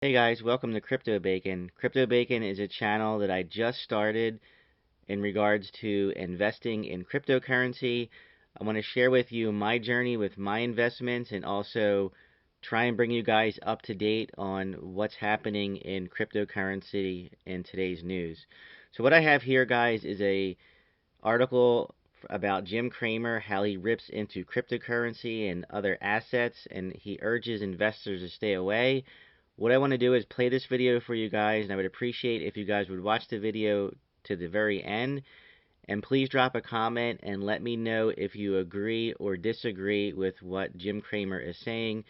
Hey guys, welcome to Crypto Bacon. Crypto Bacon is a channel that I just started in regards to investing in cryptocurrency. I want to share with you my journey with my investments and also try and bring you guys up to date on what's happening in cryptocurrency in today's news. So what I have here, guys, is a article about Jim Cramer, how he rips into cryptocurrency and other assets, and he urges investors to stay away. What I want to do is play this video for you guys, and I would appreciate if you guys would watch the video to the very end. And please drop a comment and let me know if you agree or disagree with what Jim Cramer is saying.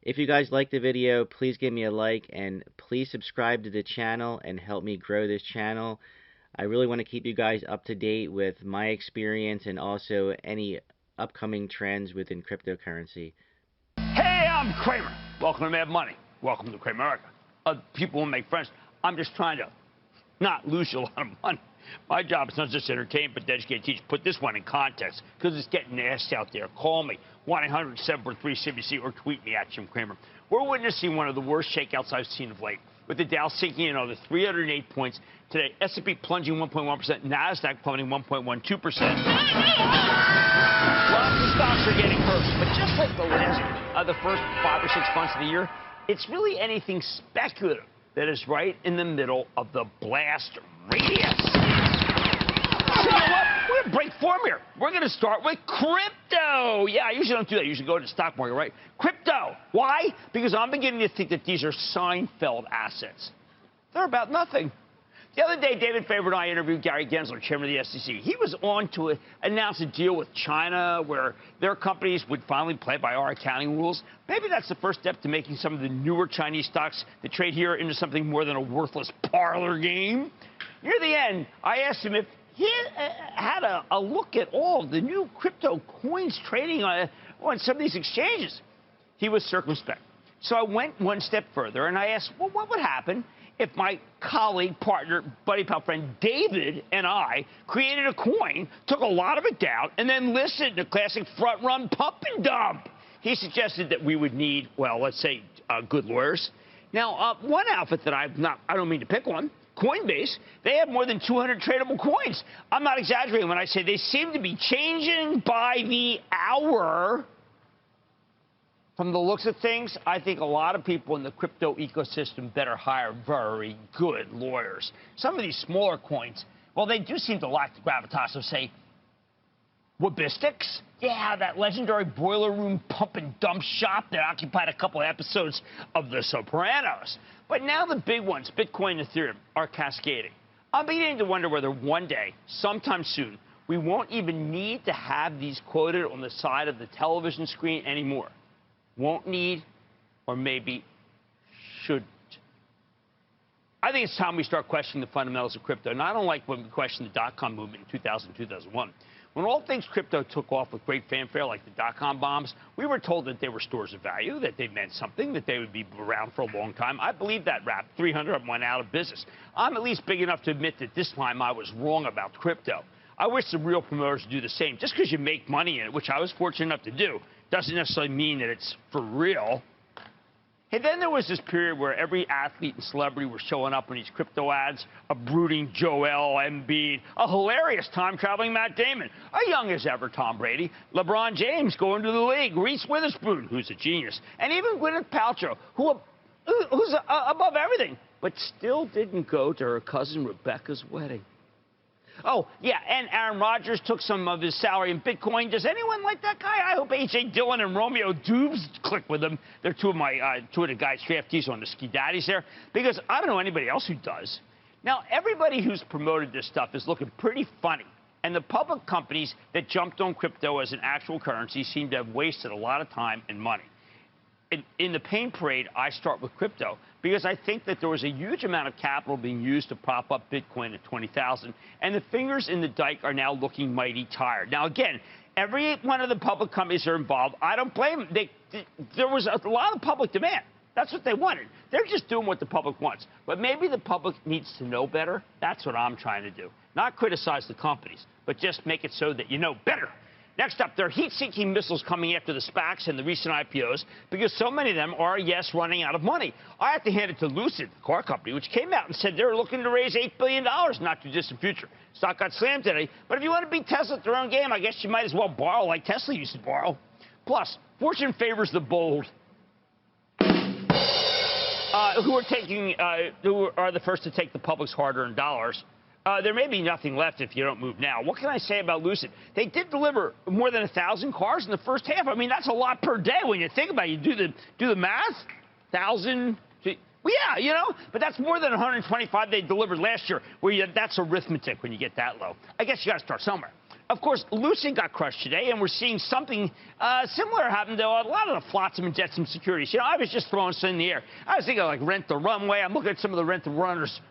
If you guys like the video, please give me a like and please subscribe to the channel and help me grow this channel. I really want to keep you guys up to date with my experience and also any upcoming trends within cryptocurrency. Hey, I'm Cramer. Welcome to Mad Money. Welcome to Cramerica. People will make friends. I'm just trying to not lose you a lot of money. My job is not just to entertain, but to educate, teach. Put this one in context, because it's getting nasty out there. Call me, 1-800-743-CBC, or tweet me at Jim Cramer. We're witnessing one of the worst shakeouts I've seen of late, with the Dow sinking another 308 points today, S&P plunging 1.1%, NASDAQ plummeting 1.12%. Lots of stocks are getting hurt, but just like the first 5 or 6 months of the year, it's really anything speculative that is right in the middle of the blast radius. So you know what? We're going to break form here. We're going to start with crypto. Yeah, I usually don't do that. I usually go to the stock market, right? Crypto. Why? Because I'm beginning to think that these are Seinfeld assets. They're about nothing. The other day, David Faber and I interviewed Gary Gensler, chairman of the SEC. He was on to announce a deal with China where their companies would finally play by our accounting rules. Maybe that's the first step to making some of the newer Chinese stocks that trade here into something more than a worthless parlor game. Near the end, I asked him if he had a look at all the new crypto coins trading on some of these exchanges. He was circumspect. So I went one step further, and I asked, well, what would happen if my colleague, partner, buddy, pal, friend David and I created a coin, took a lot of it down, and then listed the classic front-run pump and dump? He suggested that we would need, well, let's say, good lawyers. Now, one outfit that I don't mean to pick on, Coinbase, they have more than 200 tradable coins. I'm not exaggerating when I say they seem to be changing by the hour. From the looks of things, I think a lot of people in the crypto ecosystem better hire very good lawyers. Some of these smaller coins, well, they do seem to lack the gravitas of, say, Wabistics. Yeah, that legendary boiler room pump and dump shop that occupied a couple of episodes of The Sopranos. But now the big ones, Bitcoin and Ethereum, are cascading. I'm beginning to wonder whether one day, sometime soon, we won't even need to have these quoted on the side of the television screen anymore. Won't need, or maybe shouldn't. I think it's time we start questioning the fundamentals of crypto. And I don't like when we question the dot-com movement in 2000, 2001. When all things crypto took off with great fanfare, like the dot-com bombs, we were told that they were stores of value, that they meant something, that they would be around for a long time. I believe that rap. 300 of them went out of business. I'm at least big enough to admit that this time I was wrong about crypto. I wish the real promoters would do the same. Just because you make money in it, which I was fortunate enough to do, doesn't necessarily mean that it's for real. Hey, then there was this period where every athlete and celebrity were showing up in these crypto ads, a brooding Joel Embiid, a hilarious time-traveling Matt Damon, a young as ever Tom Brady, LeBron James going to the league, Reese Witherspoon, who's a genius, and even Gwyneth Paltrow, who's above everything, but still didn't go to her cousin Rebecca's wedding. Oh, yeah, and Aaron Rodgers took some of his salary in Bitcoin. Does anyone like that guy? I hope H.A. Dillon and Romeo Dubes click with him. They're two of the guys, draftees on the Ski Daddies there, because I don't know anybody else who does. Now, everybody who's promoted this stuff is looking pretty funny, and the public companies that jumped on crypto as an actual currency seem to have wasted a lot of time and money. In the pain parade, I start with crypto because I think that there was a huge amount of capital being used to prop up Bitcoin at 20,000, and the fingers in the dike are now looking mighty tired. Now, again, every one of the public companies are involved. I don't blame them. There was a lot of public demand. That's what they wanted. They're just doing what the public wants. But maybe the public needs to know better. That's what I'm trying to do. Not criticize the companies, but just make it so that you know better. Next up, there are heat-seeking missiles coming after the SPACs and the recent IPOs because so many of them are, yes, running out of money. I have to hand it to Lucid, the car company, which came out and said they're looking to raise $8 billion in not too distant future. Stock got slammed today, but if you want to beat Tesla at their own game, I guess you might as well borrow like Tesla used to borrow. Plus, fortune favors the bold. Who are the first to take the public's hard-earned dollars. There may be nothing left if you don't move now. What can I say about Lucid? They did deliver more than 1,000 cars in the first half. I mean, that's a lot per day when you think about it. You do the math. 1,000. Well, yeah, you know, but that's more than 125 they delivered last year. That's arithmetic when you get that low. I guess you got to start somewhere. Of course, Lucid got crushed today, and we're seeing something similar happen to a lot of the Flotsam and Jetsam securities. You know, I was just throwing something in the air. I was thinking, like, Rent the Runway. I'm looking at some of the Rent the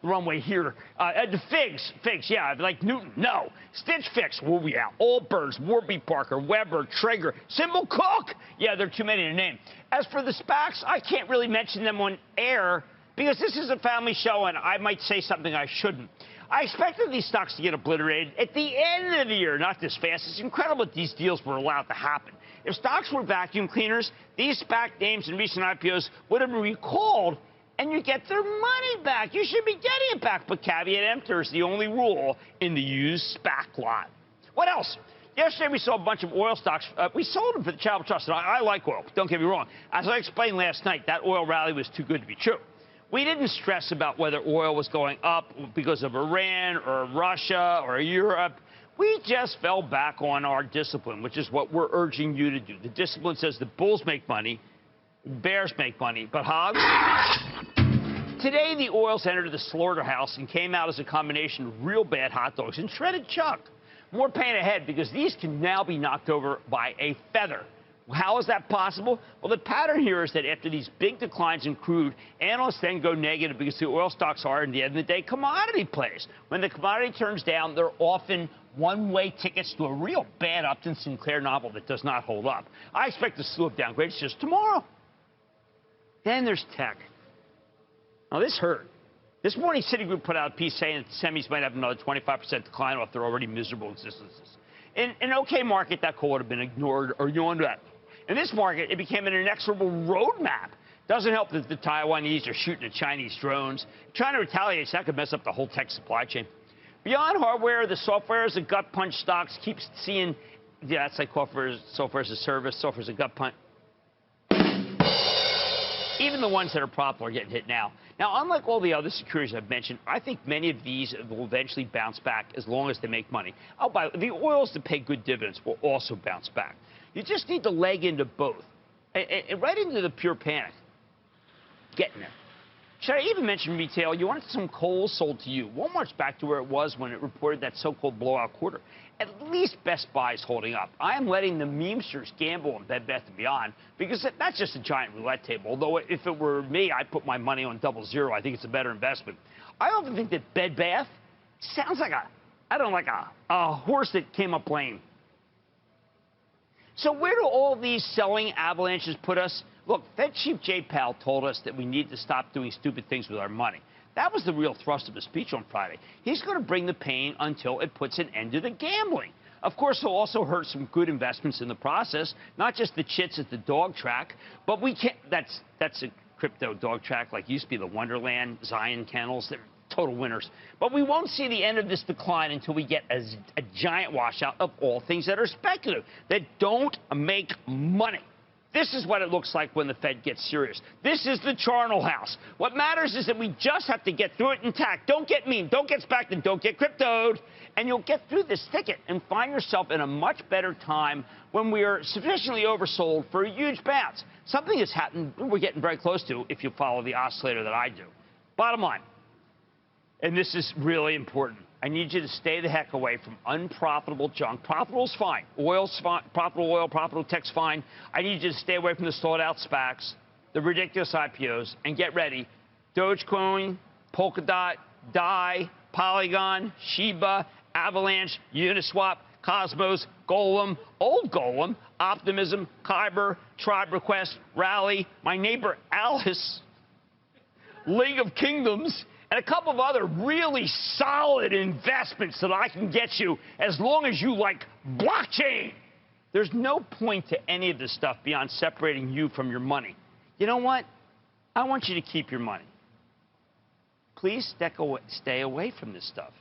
Runway here. The Figs, yeah, like Newton, no. Stitch Fix, well, yeah. Allbirds, Warby Parker, Weber, Traeger, Symbol Cook. Yeah, there are too many to name. As for the SPACs, I can't really mention them on air because this is a family show, and I might say something I shouldn't. I expected these stocks to get obliterated at the end of the year, not this fast. It's incredible that these deals were allowed to happen. If stocks were vacuum cleaners, these SPAC names and recent IPOs would have been recalled, and you get their money back. You should be getting it back, but caveat emptor is the only rule in the used SPAC lot. What else? Yesterday, we saw a bunch of oil stocks. We sold them for the Charitable Trust, and I like oil. Don't get me wrong. As I explained last night, that oil rally was too good to be true. We didn't stress about whether oil was going up because of Iran or Russia or Europe. We just fell back on our discipline, which is what we're urging you to do. The discipline says the bulls make money, bears make money, but hogs? Today, the oils entered the slaughterhouse and came out as a combination of real bad hot dogs and shredded chuck. More pain ahead because these can now be knocked over by a feather. How is that possible? Well, the pattern here is that after these big declines in crude, analysts then go negative because the oil stocks are, at the end of the day, commodity plays. When the commodity turns down, they're often one-way tickets to a real bad Upton Sinclair novel that does not hold up. I expect a slew of downgrades just tomorrow. Then there's tech. Now, this hurt. This morning, Citigroup put out a piece saying that the semis might have another 25% decline off their already miserable existences. In an okay market, that call would have been ignored or yawned at. In this market, it became an inexorable roadmap. Doesn't help that the Taiwanese are shooting at Chinese drones. Trying to retaliate, so that could mess up the whole tech supply chain. Beyond hardware, the software as a gut punch stocks keep seeing, yeah, that's like software as a service, software as a gut punch. Even the ones that are profitable are getting hit now. Now, unlike all the other securities I've mentioned, I think many of these will eventually bounce back as long as they make money. Oh, by the oils that pay good dividends will also bounce back. You just need to leg into both, and right into the pure panic. Getting there. Should I even mention retail? You wanted some coal sold to you. Walmart's back to where it was when it reported that so-called blowout quarter. At least Best Buy is holding up. I am letting the memesters gamble on Bed Bath & Beyond because that's just a giant roulette table. Although if it were me, I'd put my money on 00. I think it's a better investment. I often think that Bed Bath sounds like a horse that came up lame. So where do all these selling avalanches put us? Look, Fed Chief Jay Powell told us that we need to stop doing stupid things with our money. That was the real thrust of his speech on Friday. He's going to bring the pain until it puts an end to the gambling. Of course, he'll also hurt some good investments in the process, not just the chits at the dog track, but we can't. That's a crypto dog track, like used to be the Wonderland, Zion Kennels. They're total winners. But we won't see the end of this decline until we get a giant washout of all things that are speculative, that don't make money. This is what it looks like when the Fed gets serious. This is the charnel house. What matters is that we just have to get through it intact. Don't get mean, don't get SPAC'd, and don't get cryptoed. And you'll get through this thicket and find yourself in a much better time when we are sufficiently oversold for a huge bounce. Something has happened we're getting very close to if you follow the oscillator that I do. Bottom line, and this is really important, I need you to stay the heck away from unprofitable junk. Profitable's fine. Oil's fine. Profitable oil, profitable tech's fine. I need you to stay away from the stalled-out SPACs, the ridiculous IPOs, and get ready. Dogecoin, Polkadot, DAI, Polygon, Shiba, Avalanche, Uniswap, Cosmos, Golem, Old Golem, Optimism, Kyber, Tribe Request, Rally, my neighbor Alice, League of Kingdoms, and a couple of other really solid investments that I can get you as long as you like blockchain. There's no point to any of this stuff beyond separating you from your money. You know what? I want you to keep your money. Please stay away from this stuff.